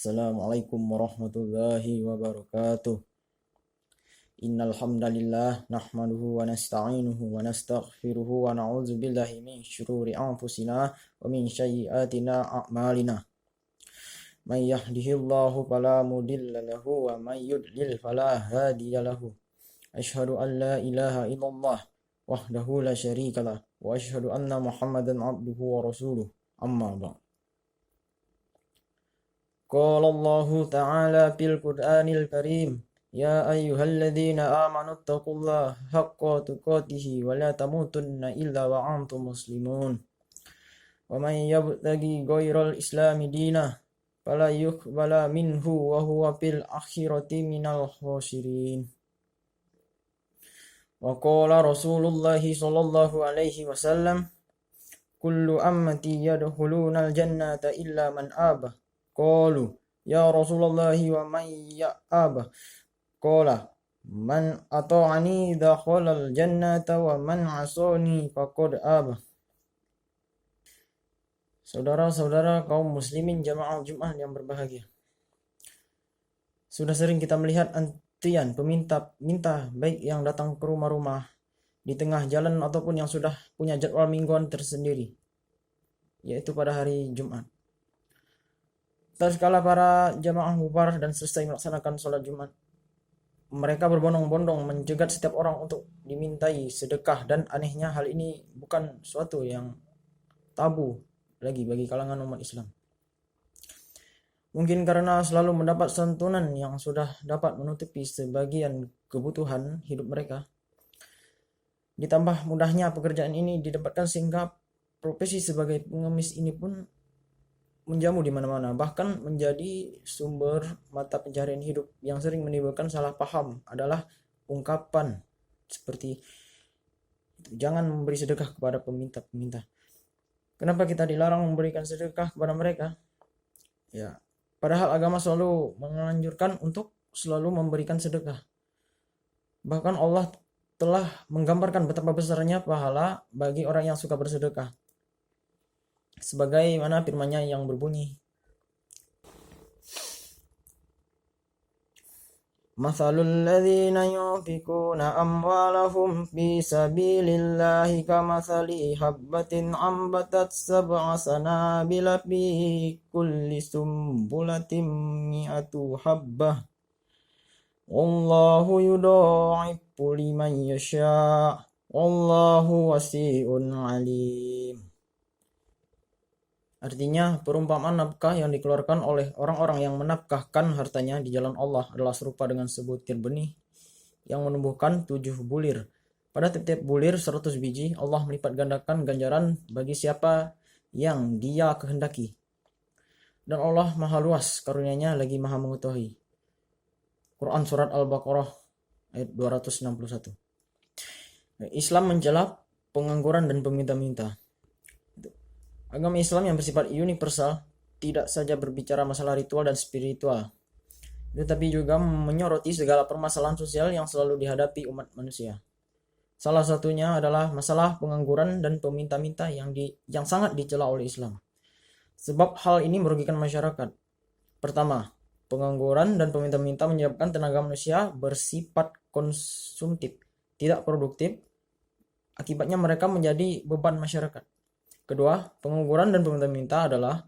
Assalamualaikum warahmatullahi wabarakatuh. Innal hamdalillah nahmaduhu wa nasta'inuhu wa nastaghfiruhu wa na'udzu billahi min syururi anfusina wa min sayyiati a'malina. May yahdihillahu fala mudilla lahu wa may yudlil fala hadiya lahu. Asyhadu an la ilaha illallah wahdahu la syarikalah wa asyhadu anna Muhammadan abduhu wa rasuluh. Amma ba'd. Qala Allah Ta'ala fil Qur'anil Karim, ya ayyuhalladzina amanu taqullaha haqqa tuqatih wa la tamutunna illa wa antum muslimun. Wa man yabtaghi ghairal islami dinah fala yuqbala minhu wa huwa fil akhirati minal khasirin. Wa qala Rasulullah sallallahu alaihi wasallam, kullu ummati yadkhulunal jannata illa man aba. Qalu ya Rasulullah wa man ya'aba? Qala man ata'ani dakhalal jannata wa man 'asani faqad aba. Saudara-saudara kaum muslimin jamaah Jumat yang berbahagia. Sudah sering kita melihat antrian peminta baik yang datang ke rumah-rumah di tengah jalan ataupun yang sudah punya jadwal mingguan tersendiri, yaitu pada hari Jumat. Tatkala para jamaah bubar dan selesai melaksanakan sholat Jumat, mereka berbondong-bondong mencegat setiap orang untuk dimintai sedekah, dan anehnya hal ini bukan suatu yang tabu lagi bagi kalangan umat Islam. Mungkin karena selalu mendapat santunan yang sudah dapat menutupi sebagian kebutuhan hidup mereka. Ditambah mudahnya pekerjaan ini didapatkan sehingga profesi sebagai pengemis ini pun menjamu di mana-mana, bahkan menjadi sumber mata pencaharian hidup. Yang sering menimbulkan salah paham adalah ungkapan seperti jangan memberi sedekah kepada peminta-peminta. Kenapa kita dilarang memberikan sedekah kepada mereka? Ya, padahal agama selalu menganjurkan untuk selalu memberikan sedekah. Bahkan Allah telah menggambarkan betapa besarnya pahala bagi orang yang suka bersedekah, sebagaimana firman-Nya yang berbunyi, Mathalul ladzina yunfikuna amwalahum fi sabilillahi kamathali habbatin ambatat sab'a sanabila fi kulli sumbulatin mi'atu habbah. Wallahu yudha'ifu liman yasha'. Wallahu wasi'un 'alim. Artinya, perumpamaan nafkah yang dikeluarkan oleh orang-orang yang menafkahkan hartanya di jalan Allah adalah serupa dengan sebutir benih yang menumbuhkan 7 bulir. Pada tiap-tiap bulir 100 biji, Allah melipat gandakan ganjaran bagi siapa yang Dia kehendaki. Dan Allah maha luas karunia-Nya lagi maha mengetahui. Quran Surat Al-Baqarah ayat 261. Islam mencela pengangguran dan peminta-minta. Agama Islam yang bersifat universal tidak saja berbicara masalah ritual dan spiritual, tetapi juga menyoroti segala permasalahan sosial yang selalu dihadapi umat manusia. Salah satunya adalah masalah pengangguran dan peminta-minta yang sangat dicela oleh Islam. Sebab hal ini merugikan masyarakat. Pertama, pengangguran dan peminta-minta menyebabkan tenaga manusia bersifat konsumtif, tidak produktif. Akibatnya mereka menjadi beban masyarakat. Kedua, pengangguran dan peminta-minta adalah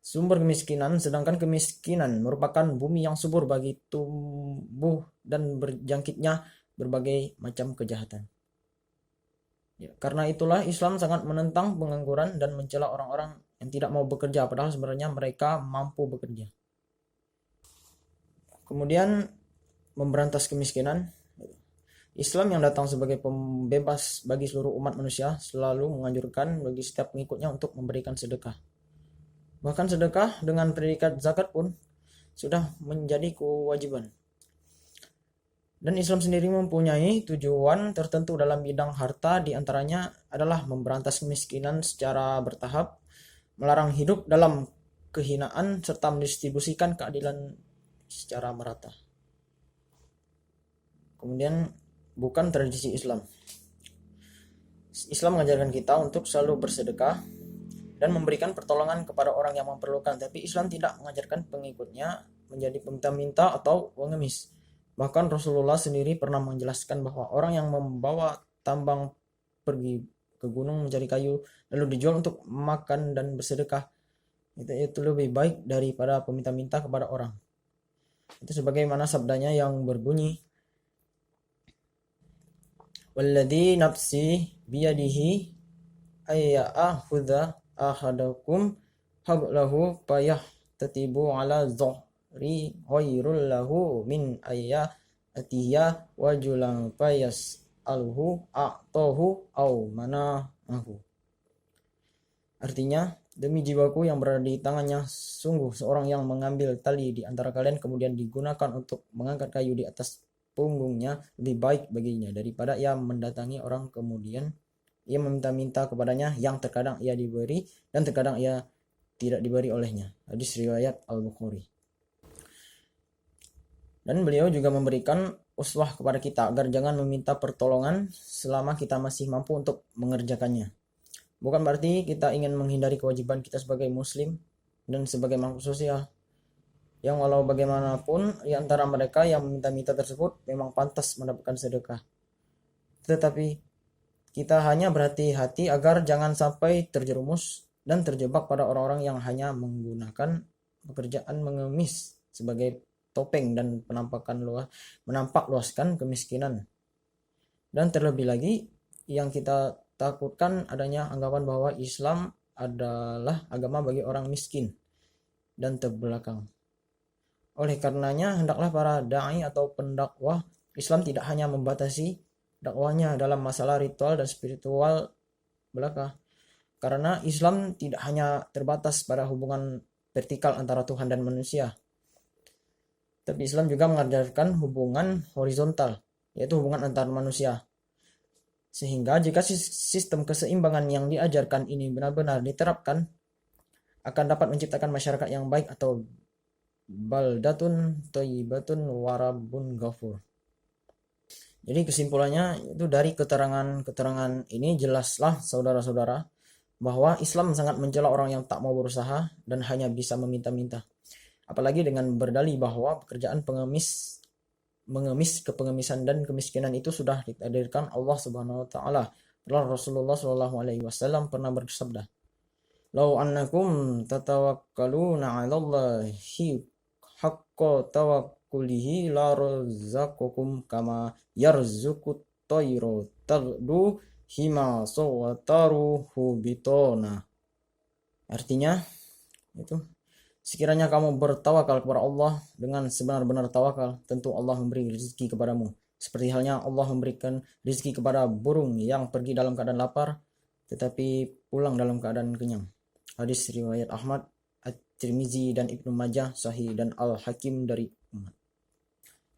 sumber kemiskinan, sedangkan kemiskinan merupakan bumi yang subur bagi tumbuh dan berjangkitnya berbagai macam kejahatan. Ya, karena itulah Islam sangat menentang pengangguran dan mencela orang-orang yang tidak mau bekerja, padahal sebenarnya mereka mampu bekerja. Kemudian, memberantas kemiskinan. Islam yang datang sebagai pembebas bagi seluruh umat manusia selalu menganjurkan bagi setiap pengikutnya untuk memberikan sedekah. Bahkan sedekah dengan predikat zakat pun sudah menjadi kewajiban. Dan Islam sendiri mempunyai tujuan tertentu dalam bidang harta, diantaranya adalah memberantas kemiskinan secara bertahap, melarang hidup dalam kehinaan, serta mendistribusikan keadilan secara merata. Kemudian, bukan tradisi Islam. Islam mengajarkan kita untuk selalu bersedekah dan memberikan pertolongan kepada orang yang memerlukan. Tapi Islam tidak mengajarkan pengikutnya menjadi peminta-minta atau pengemis. Bahkan Rasulullah sendiri pernah menjelaskan bahwa orang yang membawa tambang pergi ke gunung mencari kayu lalu dijual untuk makan dan bersedekah, itu lebih baik daripada peminta-minta kepada orang. Itu sebagaimana sabdanya yang berbunyi, walladzi nafsi biyadihi ayya'khudha ahadakum hablahu fayahtatibu ala dhahri ghairul lahu min ayyatiya wajulan fayas'aluhu a'tahu au manahu. Artinya, demi jiwaku yang berada di tangannya, sungguh seorang yang mengambil tali di antara kalian kemudian digunakan untuk mengangkat kayu di atas punggungnya lebih baik baginya daripada ia mendatangi orang kemudian ia meminta-minta kepadanya yang terkadang ia diberi dan terkadang ia tidak diberi olehnya. Hadis riwayat Al-Bukhari. Dan beliau juga memberikan uswah kepada kita agar jangan meminta pertolongan selama kita masih mampu untuk mengerjakannya. Bukan berarti kita ingin menghindari kewajiban kita sebagai muslim dan sebagai makhluk sosial, yang walau bagaimanapun di antara mereka yang meminta-minta tersebut memang pantas mendapatkan sedekah. Tetapi kita hanya berhati-hati agar jangan sampai terjerumus dan terjebak pada orang-orang yang hanya menggunakan pekerjaan mengemis sebagai topeng dan menampak luaskan kemiskinan. Dan terlebih lagi yang kita takutkan adanya anggapan bahwa Islam adalah agama bagi orang miskin dan terbelakang. Oleh karenanya hendaklah para dai atau pendakwah Islam tidak hanya membatasi dakwahnya dalam masalah ritual dan spiritual belaka, karena Islam tidak hanya terbatas pada hubungan vertikal antara Tuhan dan manusia, tapi Islam juga mengajarkan hubungan horizontal, yaitu hubungan antar manusia. Sehingga jika sistem keseimbangan yang diajarkan ini benar-benar diterapkan, akan dapat menciptakan masyarakat yang baik atau baldatun thayyibatun warabun ghafur. Jadi kesimpulannya itu dari keterangan ini jelaslah saudara-saudara bahwa Islam sangat mencela orang yang tak mau berusaha dan hanya bisa meminta-minta. Apalagi dengan berdalih bahwa pekerjaan mengemis kepengemisan dan kemiskinan itu sudah ditakdirkan Allah Subhanahu wa taala. Rasulullah Shallallahu alaihi wasallam pernah bersabda, "Lau annakum tatawakkaluna 'alallahi haqqa tawakkulihi la razaqakum kama yarzuqut tayru taghdu himasa wa taruhu bitona." Artinya itu, sekiranya kamu bertawakal kepada Allah dengan sebenar-benar tawakal, tentu Allah memberi rezeki kepadamu. Seperti halnya Allah memberikan rezeki kepada burung yang pergi dalam keadaan lapar, tetapi pulang dalam keadaan kenyang. Hadis riwayat Ahmad, At-Tirmizi dan Ibnu Majah, Sahih dan Al-Hakim dari umat.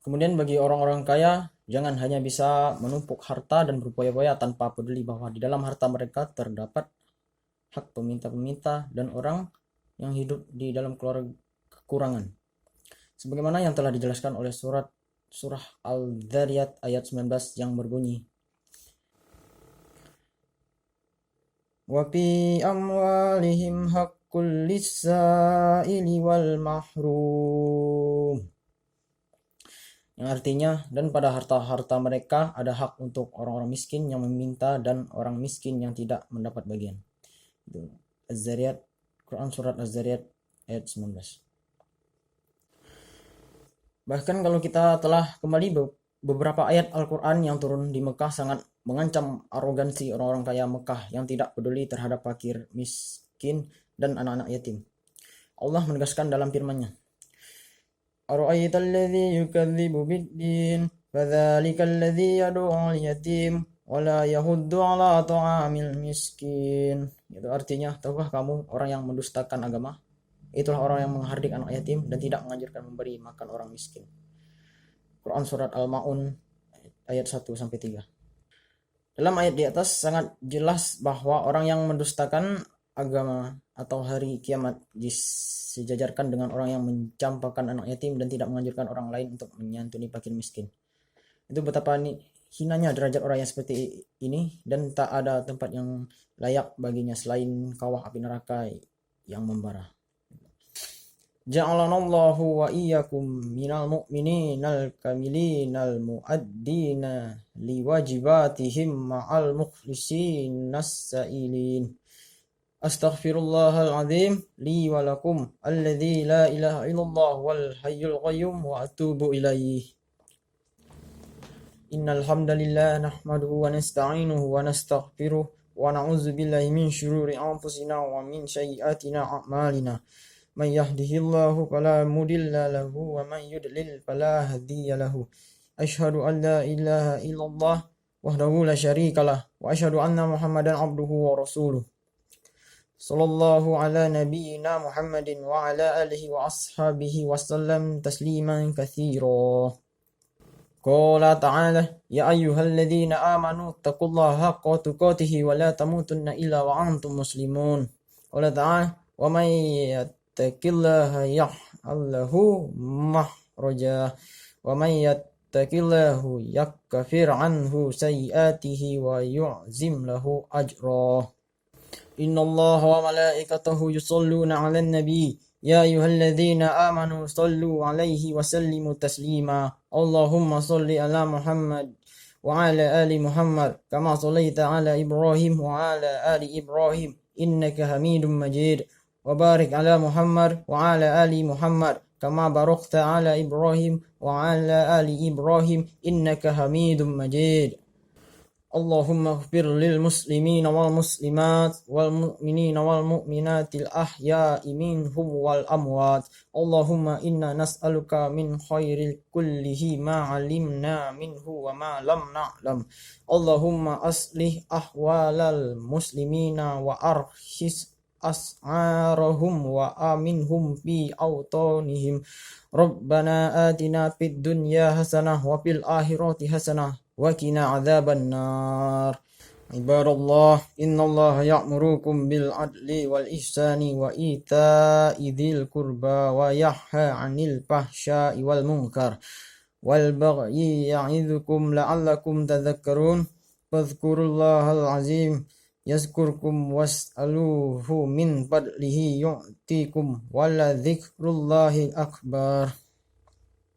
Kemudian bagi orang-orang kaya, jangan hanya bisa menumpuk harta dan berfoya-foya tanpa peduli bahwa di dalam harta mereka terdapat hak peminta-peminta dan orang yang hidup di dalam keluarga kekurangan. Sebagaimana yang telah dijelaskan oleh surah Al-Dzariyat ayat 19 yang berbunyi, wa fi amwalihim haqqul lis-sa'ili wal mahrum. Yang artinya, dan pada harta-harta mereka ada hak untuk orang-orang miskin yang meminta dan orang miskin yang tidak mendapat bagian. Itu Az-Zariyat, Quran surat Az-Zariyat ayat 19. Bahkan kalau kita telah kembali beberapa ayat Al-Quran yang turun di Mekah sangat mengancam arogansi orang-orang kaya Mekah yang tidak peduli terhadap fakir, miskin, dan anak-anak yatim. Allah menegaskan dalam firman-Nya, "Ara'aita alladzi yukadzibu bid-din, fadzalika alladzi yad'u'ul yatim wa la yahuddu 'ala ta'amil miskin." Itu artinya, tahukah kamu orang yang mendustakan agama? Itulah orang yang menghardik anak yatim dan tidak menganjurkan memberi makan orang miskin. Quran surat Al-Maun ayat 1-3. Dalam ayat di atas sangat jelas bahwa orang yang mendustakan agama atau hari kiamat disejajarkan dengan orang yang mencampakkan anak yatim dan tidak menganjurkan orang lain untuk menyantuni fakir miskin. Itu betapa hinanya derajat orang yang seperti ini, dan tak ada tempat yang layak baginya selain kawah api neraka yang membara. Ja'alanallahu wa iyyakum minal mu'mininal kamilinal mu'addina liwajibatihim ma'al mukhlisinnas sa'ilin. Astaghfirullahal azim li wa lakum alladzi la ilaha illallah wal hayyul qayyum wa atubu ilaih. Innal hamdalillah nahmaduhu wa nasta'inuhu wa nastaghfiruh wa na'udzu billahi min syururi anfusina wa min sayyiatina a'malina. Man yahdihillahu fala mudilla lahu wa man yudlil fala hadiya lahu. Asyhadu an la ilaha illallah wahdahu la syarikalah wa asyhadu anna Muhammadan abduhu wa rasuluh. Sallallahu ala nabiyyina Muhammadin wa ala alihi wa ashabihi wa sallam tasliman katsira. Qala ta'ala ya ayyuhalladzina amanu taqullaha haqqa tuqatih wa la tamutunna illa wa antum muslimun. Qala ta'ala wa may yattaqillaha yaj'al lahu makhraja wa may yattaqillaha yaghfir anhu sayyi'atihi wa yu'zim lahu ajra. Innallaha wa malaikatahu yusholluna 'alan nabi ya ayyuhalladzina amanu shallu 'alaihi wa sallimu taslima. Allahumma shalli 'ala Muhammad wa 'ala ali Muhammad kama shallaita 'ala Ibrahim wa 'ala ali Ibrahim innaka Hamidum Majid. Wa barik 'ala Muhammad wa 'ala ali Muhammad kama barakta 'ala Ibrahim wa 'ala ali Ibrahim innaka Hamidum Majid. Allahumma ighfir lil muslimina wal muslimat wal mu'minina wal mu'minatil ahya'i minhum wal amwat. Allahumma inna nas'aluka min khairil kullihi ma 'alimna minhu wa ma lam na'lam. Allahumma aslih ahwalal muslimina wa arhis as'arahum wa aminhum fi awtanihim. Rabbana atina fid dunya hasanah wa fil akhirati hasanah wa qina adzaban nar. Ibadallah, innallaha ya'murukum bil adli wal ihsani wa ita'i dzil qurba wa yanha 'anil fahsya'i wal munkar wal bagyi ya'idzukum la'allakum tadhakkarun. Fadhkurullahal azim yazkurkum was'aluhu min fadlihi yu'tikum wa la dzikrullahi akbar.